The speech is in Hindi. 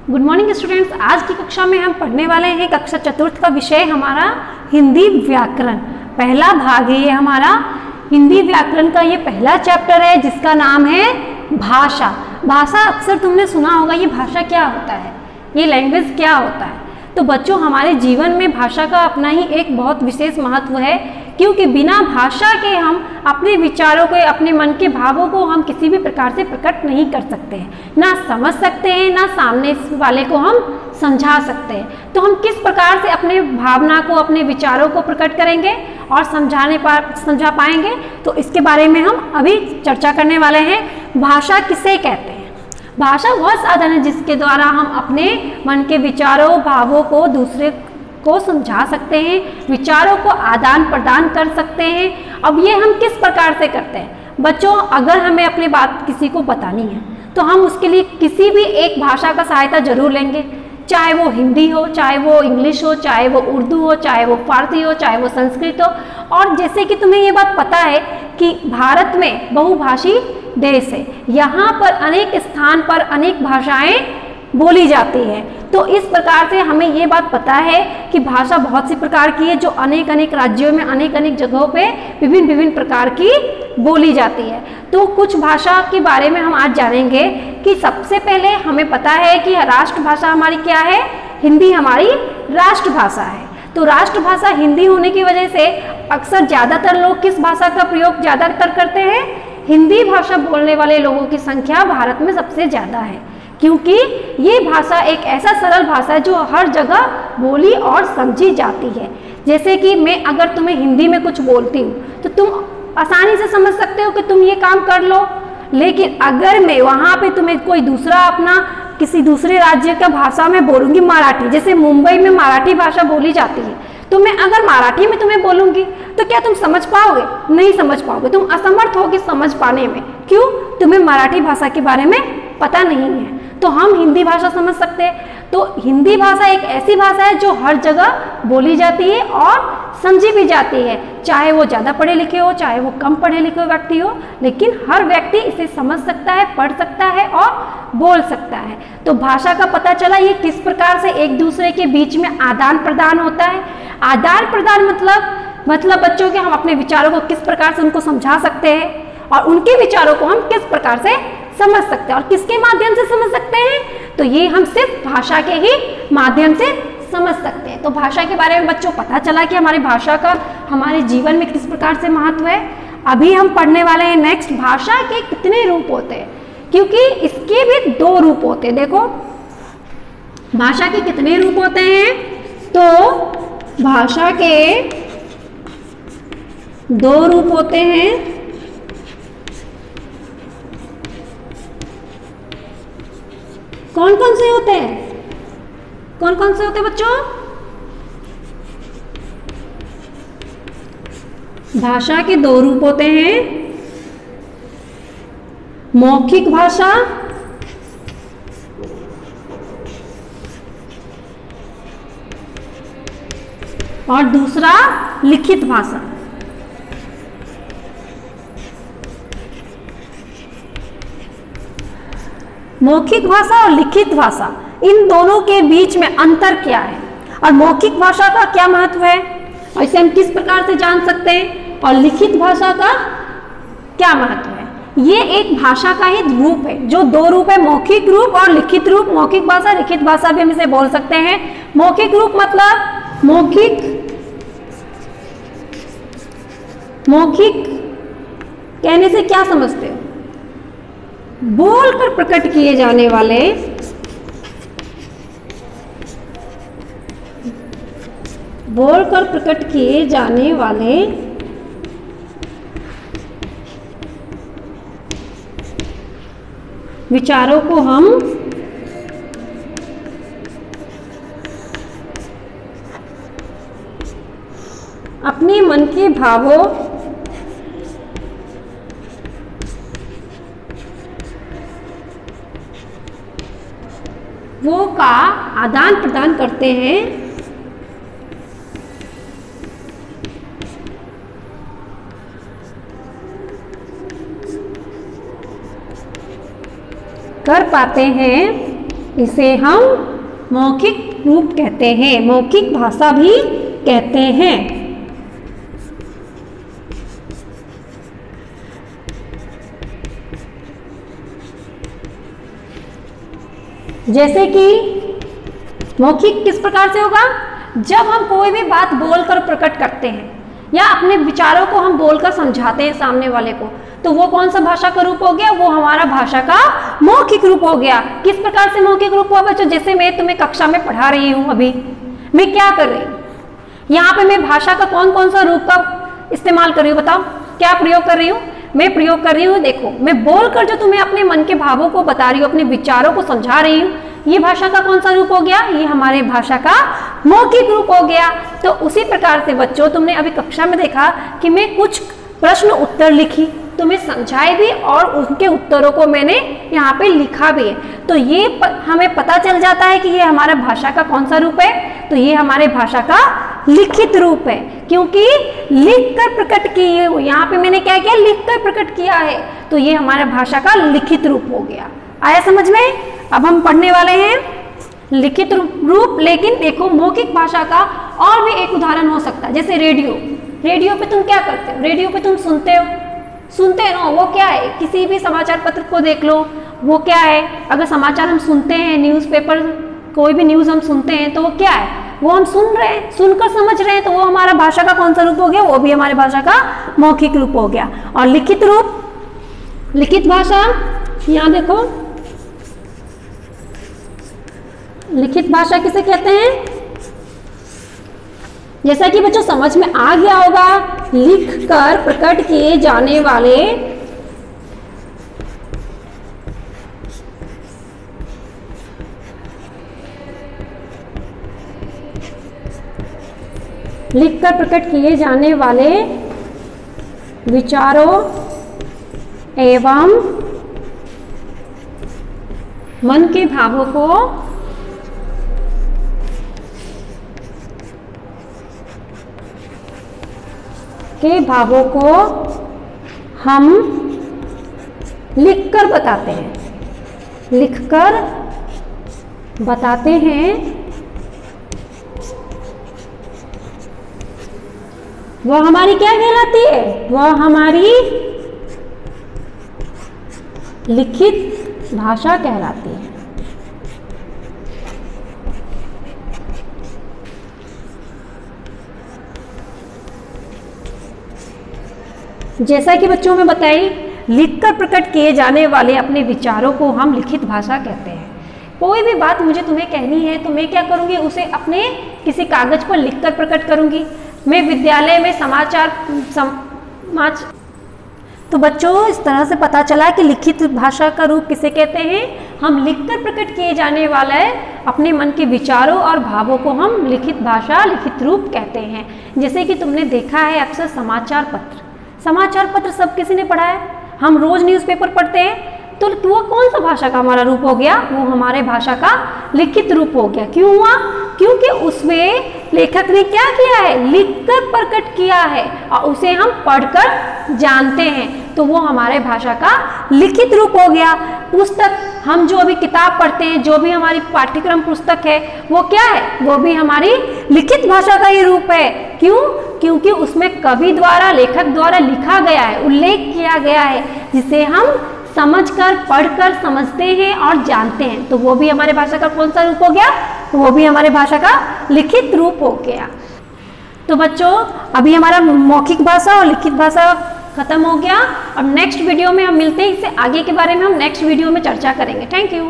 Good morning students. आज की कक्षा में हम पढ़ने वाले हैं कक्षा चतुर्थ का विषय हमारा हिंदी व्याकरण। पहला भाग है ये हमारा हिंदी व्याकरण का, ये पहला चैप्टर है जिसका नाम है भाषा। भाषा अक्सर तुमने सुना होगा, ये भाषा क्या होता है, ये लैंग्वेज क्या होता है। तो बच्चों, हमारे जीवन में भाषा का अपना ही एक बहुत विशेष महत्व है, क्योंकि बिना भाषा के हम अपने विचारों को, अपने मन के भावों को हम किसी भी प्रकार से प्रकट नहीं कर सकते हैं, ना समझ सकते हैं, ना सामने वाले को हम समझा सकते हैं। तो हम किस प्रकार से अपने भावना को, अपने विचारों को प्रकट करेंगे और समझा पाएंगे, तो इसके बारे में हम अभी चर्चा करने वाले हैं। भाषा किसे कहते हैं? भाषा वह साधन है जिसके द्वारा हम अपने मन के विचारों, भावों को दूसरे को समझा सकते हैं, विचारों को आदान प्रदान कर सकते हैं। अब ये हम किस प्रकार से करते हैं बच्चों? अगर हमें अपनी बात किसी को बतानी है तो हम उसके लिए किसी भी एक भाषा का सहायता जरूर लेंगे, चाहे वो हिंदी हो, चाहे वो इंग्लिश हो, चाहे वो उर्दू हो, चाहे वो फारसी हो, चाहे वो संस्कृत हो। और जैसे कि तुम्हें ये बात पता है कि भारत में बहुभाषी देश है, यहाँ पर अनेक स्थान पर अनेक भाषाएं बोली जाती है। तो इस प्रकार से हमें ये बात पता है कि भाषा बहुत सी प्रकार की है, जो अनेक अनेक राज्यों में, अनेक अनेक जगहों पे विभिन्न विभिन्न प्रकार की बोली जाती है। तो कुछ भाषा के बारे में हम आज जानेंगे कि सबसे पहले हमें पता है कि राष्ट्रभाषा हमारी क्या है? हिंदी हमारी राष्ट्रभाषा है। तो राष्ट्रभाषा हिंदी होने की वजह से अक्सर ज़्यादातर लोग किस भाषा का प्रयोग ज़्यादातर करते हैं? हिंदी भाषा बोलने वाले लोगों की संख्या भारत में सबसे ज़्यादा है, क्योंकि ये भाषा एक ऐसा सरल भाषा है जो हर जगह बोली और समझी जाती है। जैसे कि मैं अगर तुम्हें हिंदी में कुछ बोलती हूँ तो तुम आसानी से समझ सकते हो कि तुम ये काम कर लो, लेकिन अगर मैं वहाँ पे तुम्हें कोई दूसरा अपना किसी दूसरे राज्य का भाषा में बोलूँगी, मराठी, जैसे मुंबई में मराठी भाषा बोली जाती है, तो मैं अगर मराठी में तुम्हें बोलूँगी तो क्या तुम समझ पाओगे? नहीं समझ पाओगे, तुम असमर्थ होगे समझ पाने में। क्यों? तुम्हें मराठी भाषा के बारे में पता नहीं है। तो हम हिंदी भाषा समझ सकते हैं। तो हिंदी भाषा एक ऐसी भाषा है जो हर जगह बोली जाती है और समझी भी जाती है, चाहे वो ज़्यादा पढ़े लिखे हो, चाहे वो कम पढ़े लिखे व्यक्ति हो, लेकिन हर व्यक्ति इसे समझ सकता है, पढ़ सकता है और बोल सकता है। तो भाषा का पता चला ये किस प्रकार से एक दूसरे के बीच में आदान प्रदान होता है। आदान प्रदान मतलब बच्चों के हम अपने विचारों को किस प्रकार से उनको समझा सकते हैं और उनके विचारों को हम किस प्रकार से समझ सकते हैं और किसके माध्यम से समझ सकते हैं? तो ये हम सिर्फ भाषा के ही माध्यम से समझ सकते हैं। तो भाषा के बारे में बच्चों पता चला कि हमारी भाषा का हमारे जीवन में किस प्रकार से महत्व है। अभी हम पढ़ने वाले हैं नेक्स्ट, भाषा के कितने रूप होते हैं, क्योंकि इसके भी दो रूप होते हैं। देखो भाषा के कितने रूप होते हैं? तो भाषा के दो रूप होते हैं। कौन कौन से होते हैं? कौन कौन से होते हैं बच्चों? भाषा के दो रूप होते हैं, मौखिक भाषा और दूसरा लिखित भाषा। मौखिक भाषा और लिखित भाषा, इन दोनों के बीच में अंतर क्या है और मौखिक भाषा का क्या महत्व है और इसे हम किस प्रकार से जान सकते हैं, और लिखित भाषा का क्या महत्व है? ये एक भाषा का ही रूप है, जो दो रूप है, मौखिक रूप और लिखित रूप। मौखिक भाषा, लिखित भाषा भी हम इसे बोल सकते हैं। मौखिक रूप मतलब मौखिक कहने से क्या समझते हो? बोलकर प्रकट किए जाने वाले, बोलकर प्रकट किए जाने वाले विचारों को हम अपने मन के भावों वो का आदान प्रदान करते हैं। कर पाते हैं इसे हम मौखिक रूप कहते हैं, मौखिक भाषा भी कहते हैं। जैसे कि मौखिक किस प्रकार से होगा, जब हम कोई भी बात बोलकर प्रकट करते हैं या अपने विचारों को हम बोलकर समझाते हैं सामने वाले को, तो वो कौन सा भाषा का रूप हो गया, वो हमारा भाषा का मौखिक रूप हो गया। किस प्रकार से मौखिक रूप हुआ बच्चों, जैसे मैं तुम्हें कक्षा में पढ़ा रही हूँ, अभी मैं क्या कर रही हूँ, यहाँ पे मैं भाषा का कौन कौन सा रूप का इस्तेमाल कर रही हूँ, बताओ क्या प्रयोग कर रही हूँ। मैं प्रयोग कर रही हूँ, देखो मैं बोलकर जो तुम्हें अपने मन के भावों को बता रही हूँ, अपने विचारों को समझा रही हूँ, ये भाषा का कौन सा रूप हो गया, ये हमारे भाषा का मौखिक रूप हो गया। तो उसी प्रकार से बच्चों तुमने अभी कक्षा में देखा कि मैं कुछ प्रश्न उत्तर लिखी, तुम्हें समझाए भी और उनके उत्तरों को मैंने यहाँ पे लिखा भी है। तो ये हमें पता चल जाता है कि ये हमारा भाषा का कौन सा रूप है, तो ये हमारे भाषा का लिखित रूप है, क्योंकि लिखकर प्रकट की, यहाँ पे मैंने क्या किया, लिखकर प्रकट किया है, तो ये हमारे भाषा का लिखित रूप हो गया। आया समझ में। अब हम पढ़ने वाले हैं लिखित रूप, लेकिन देखो मौखिक भाषा का और भी एक उदाहरण हो सकता है, जैसे रेडियो। रेडियो पे तुम क्या करते हो, रेडियो पे तुम सुनते हो, सुनते हो, वो क्या है, किसी भी समाचार पत्र को देख लो, वो क्या है, अगर समाचार हम सुनते हैं, न्यूज़पेपर, कोई भी न्यूज़ हम सुनते हैं, तो वो क्या है, वो हम सुन रहे हैं, सुनकर समझ रहे हैं, तो वो हमारा भाषा का कौन सा रूप हो गया, वो भी हमारी भाषा का मौखिक रूप हो गया। और लिखित रूप, लिखित भाषा, यहाँ देखो लिखित भाषा किसे कहते हैं, जैसा कि बच्चों समझ में आ गया होगा, लिखकर प्रकट किए जाने वाले लिखकर प्रकट किए जाने वाले विचारों एवं मन के भावों को हम लिखकर बताते हैं, लिखकर बताते हैं, वह हमारी क्या कहलाती है, वह हमारी लिखित भाषा कहलाती है। जैसा कि बच्चों में बताई, लिखकर प्रकट किए जाने वाले अपने विचारों को हम लिखित भाषा कहते हैं। कोई भी बात मुझे तुम्हें कहनी है तो मैं क्या करूँगी, उसे अपने किसी कागज पर लिखकर प्रकट करूँगी। मैं विद्यालय में तो बच्चों इस तरह से पता चला कि लिखित भाषा का रूप किसे कहते हैं, हम लिखकर प्रकट किए जाने वाला है अपने मन के विचारों और भावों को हम लिखित भाषा, लिखित रूप कहते हैं। जैसे कि तुमने देखा है अक्सर समाचार पत्र सब किसी ने पढ़ा है, हम रोज न्यूज़पेपर पढ़ते हैं, तो वो कौन सा भाषा का हमारा रूप हो गया, वो हमारे भाषा का लिखित रूप हो गया। क्यों हुआ, क्योंकि उसमें लेखक ने क्या किया है, लिखकर प्रकट किया है और उसे हम पढ़कर जानते हैं, तो वो हमारे भाषा का लिखित रूप हो गया। पुस्तक, हम जो अभी किताब पढ़ते हैं, जो भी हमारी पाठ्यक्रम पुस्तक है, वो क्या है, वो भी हमारी लिखित भाषा का ही रूप है। क्यों, क्योंकि उसमें कवि द्वारा, लेखक द्वारा लिखा गया है, उल्लेख किया गया है, जिसे हम समझकर, पढ़कर समझते हैं और जानते हैं, तो वो भी हमारे भाषा का कौन सा रूप हो गया, वो भी हमारे भाषा का लिखित रूप हो गया। तो बच्चों अभी हमारा मौखिक भाषा और लिखित भाषा खत्म हो गया। अब नेक्स्ट वीडियो में हम मिलते हैं, इससे आगे के बारे में हम नेक्स्ट वीडियो में चर्चा करेंगे। Thank you.